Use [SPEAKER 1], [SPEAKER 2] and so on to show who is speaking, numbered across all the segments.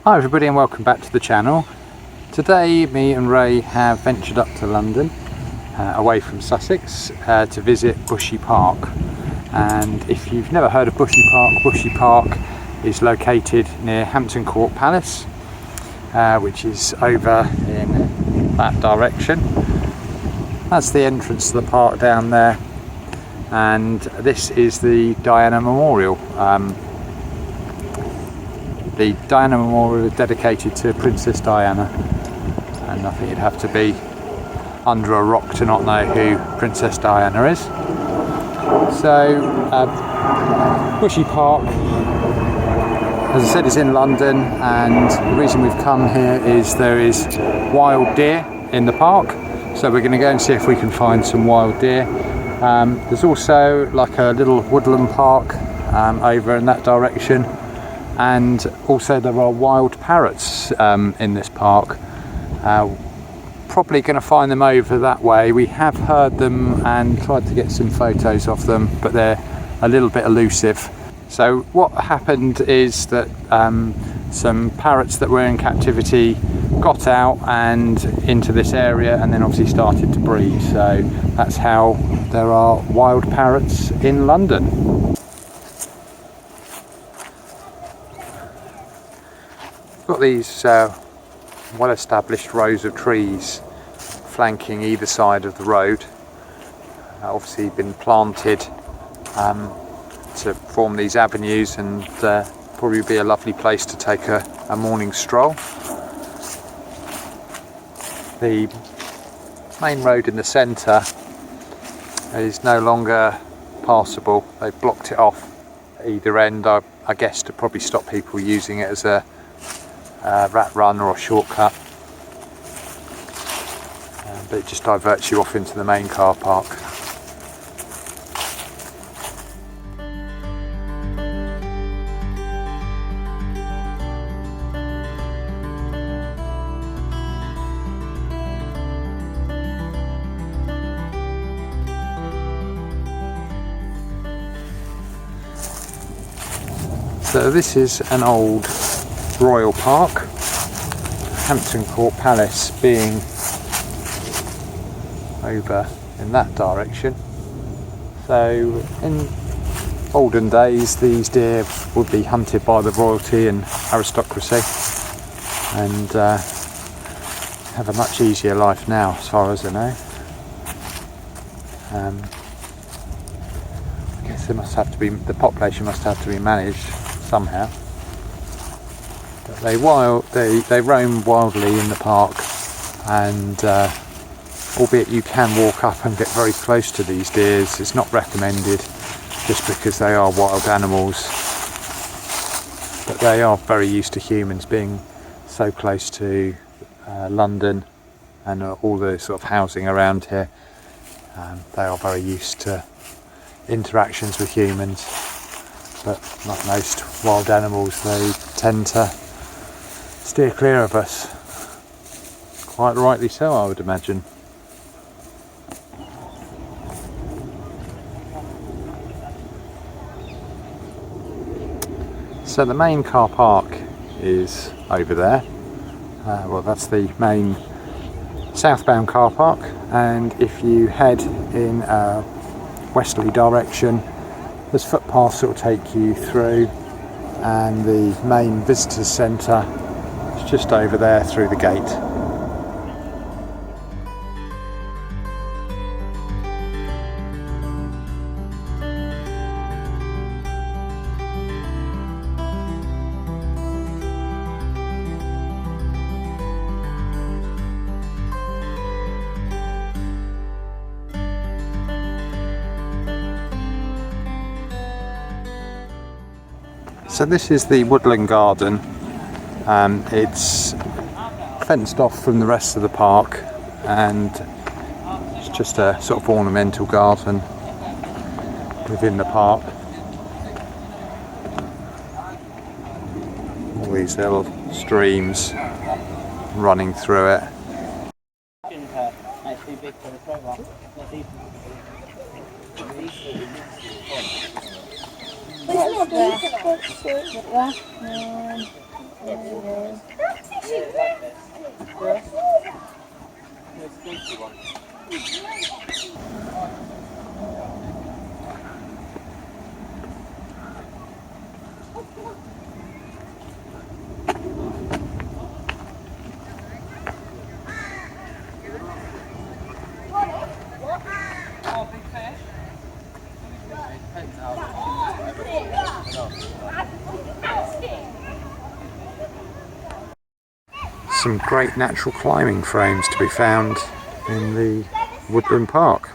[SPEAKER 1] Hi everybody and welcome back to the channel. Today me and Ray have ventured up to London, away from Sussex, to visit Bushy Park. And if you've never heard of Bushy Park is located near Hampton Palace, which is over in that direction. That's the entrance to the park down there, and this is the Diana Memorial. The Diana Memorial is dedicated to Princess Diana, and I think you'd have to be under a rock to not know who Princess Diana is. So Bushy Park, as I said, is in London, and the reason we've come here is there is wild deer in the park, so we're going to go and see if we can find some wild deer. There's also like a little woodland park over in that direction. And also there are wild parrots in this park. Probably going to find them over that way. We have heard them and tried to get some photos of them, but they're a little bit elusive. So what happened is that some parrots that were in captivity got out and into this area, and then obviously started to breed. So that's how there are wild parrots in London. Got these well-established rows of trees flanking either side of the road, obviously been planted to form these avenues, and probably be a lovely place to take a morning stroll. The main road in the centre is no longer passable. They've blocked it off at either end, I guess to probably stop people using it as a rat run or a shortcut, but it just diverts you off into the main car park. So this is an old royal park, Hampton Palace being over in that direction. So in olden days these deer would be hunted by the royalty and aristocracy, and have a much easier life now as far as I know. I guess there must have to be, the population must have to be managed somehow. But they roam wildly in the park, and albeit you can walk up and get very close to these deer, it's not recommended just because they are wild animals. But they are very used to humans being so close to London and all the sort of housing around here. They are very used to interactions with humans, but like most wild animals, they tend to steer clear of us. Quite rightly so, I would imagine. So the main car park is over there. Well, that's the main southbound car park, and if you head in a westerly direction, there's footpaths that will take you through, and the main visitors centre is just over there through the gate. So this is the woodland garden. It's fenced off from the rest of the park, and it's just a sort of ornamental garden within the park. All these little streams running through it. Some great natural climbing frames to be found in the woodland park.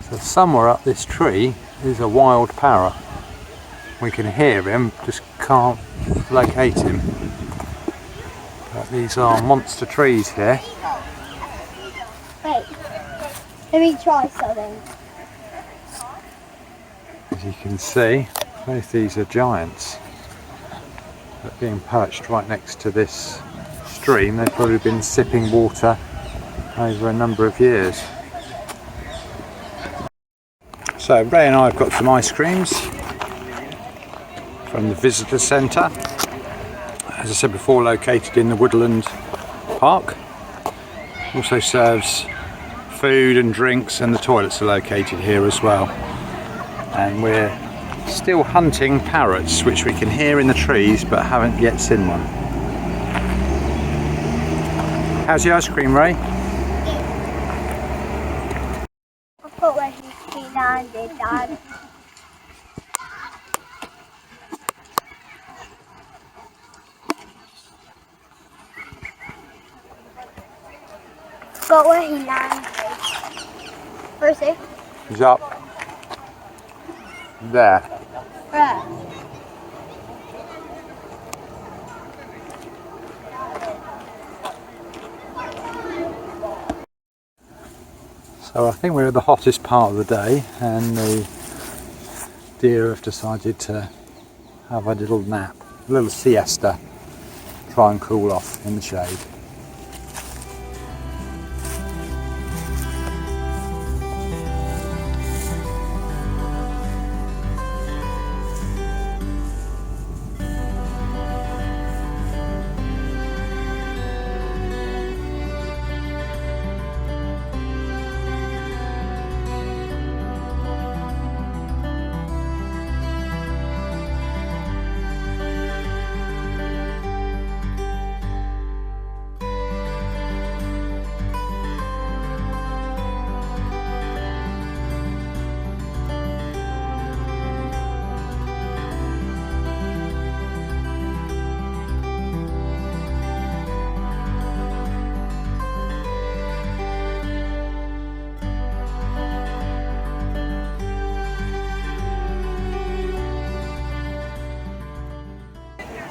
[SPEAKER 1] So somewhere up this tree is a wild parrot. We can hear him, just can't locate him. But these are monster trees here.
[SPEAKER 2] Wait, let me try something.
[SPEAKER 1] As you can see, both these are giants. But being perched right next to this stream, they've probably been sipping water over a number of years. So Ray and I have got some ice creams from the visitor centre. As I said before, located in the woodland park. Also serves food and drinks, and the toilets are located here as well. And we're still hunting parrots, which we can hear in the trees but haven't yet seen one. How's the ice cream, Ray?
[SPEAKER 2] I thought where he landed, Dad. Got where he landed. Where is he?
[SPEAKER 1] He's up there.
[SPEAKER 2] Where?
[SPEAKER 1] So I think we're at the hottest part of the day, and the deer have decided to have a little nap, a little siesta, try and cool off in the shade.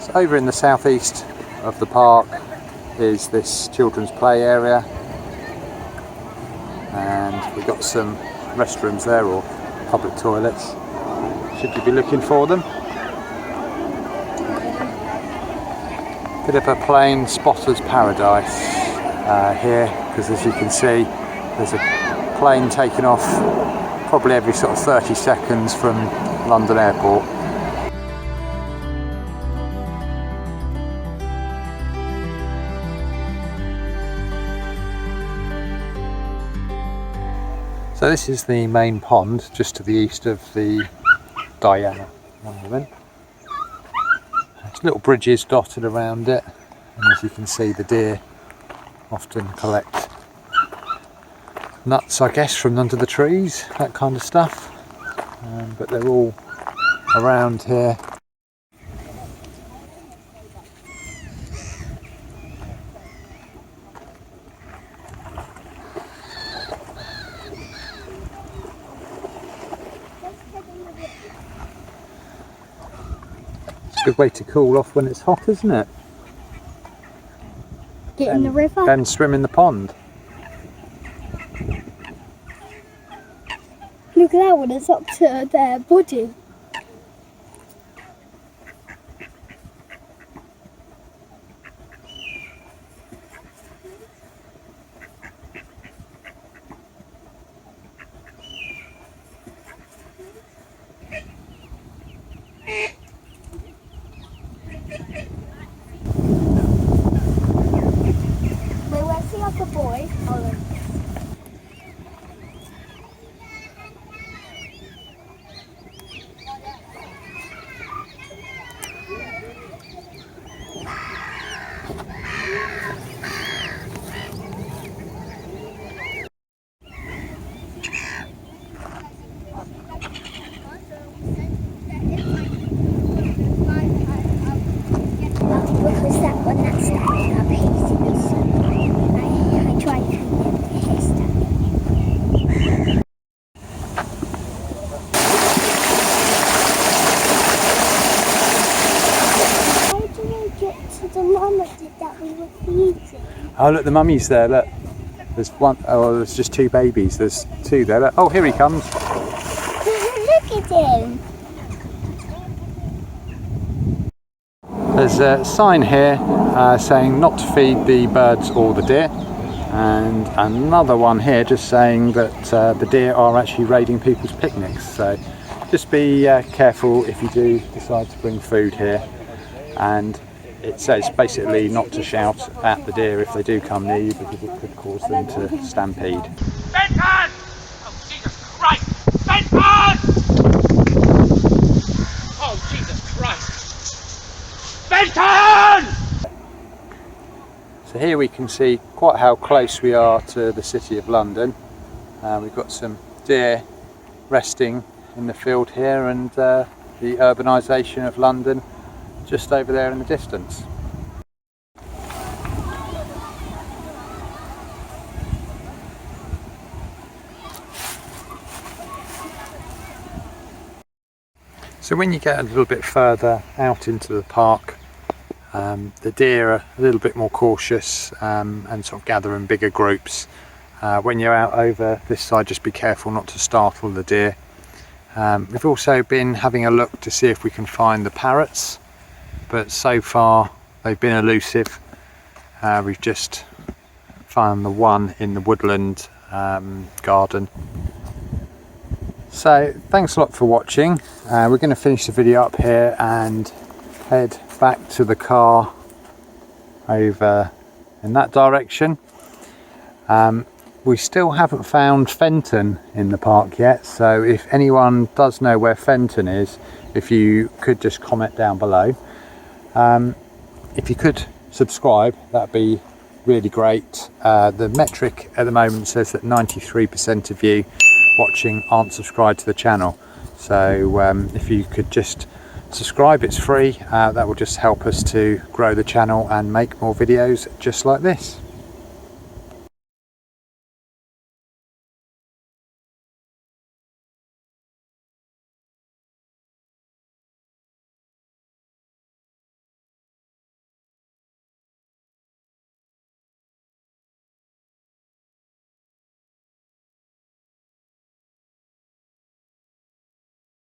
[SPEAKER 1] So over in the southeast of the park is this children's play area, and we've got some restrooms there, or public toilets, should you be looking for them. Bit of a plain spotter's paradise here, because as you can see there's a plane taking off probably every sort of 30 seconds from London Airport. So this is the main pond just to the east of the Diana Monument. There's little bridges dotted around it, and as you can see the deer often collect nuts, I guess, from under the trees, that kind of stuff, but they're all around here. Good way to cool off when it's hot, isn't it?
[SPEAKER 2] Get in the river?
[SPEAKER 1] And swim in the pond.
[SPEAKER 2] Look at that one, it's up to their body.
[SPEAKER 1] Oh look, the mummy's there, look. There's one, oh there's just two babies, there's two there. Look. Oh, here he comes.
[SPEAKER 2] Look at him.
[SPEAKER 1] There's a sign here saying not to feed the birds or the deer, and another one here just saying that the deer are actually raiding people's picnics, so just be careful if you do decide to bring food here. And it says basically not to shout at the deer if they do come near you, because it could cause them to stampede.
[SPEAKER 3] Fenton! Oh Jesus Christ! Fenton! Oh Jesus Christ! Fenton!
[SPEAKER 1] So here we can see quite how close we are to the City of London. We've got some deer resting in the field here, and the urbanisation of London just over there in the distance. So when you get a little bit further out into the park, the deer are a little bit more cautious and sort of gather in bigger groups. When you're out over this side, just be careful not to startle the deer. We've also been having a look to see if we can find the parrots, but so far they've been elusive. We've just found the one in the woodland garden. So thanks a lot for watching. We're going to finish the video up here and head back to the car over in that direction. We still haven't found Fenton in the park yet, so if anyone does know where Fenton is, if you could just comment down below. If you could subscribe, that'd be really great. The metric at the moment says that 93% of you watching aren't subscribed to the channel, so if you could just subscribe, it's free. That will just help us to grow the channel and make more videos just like this.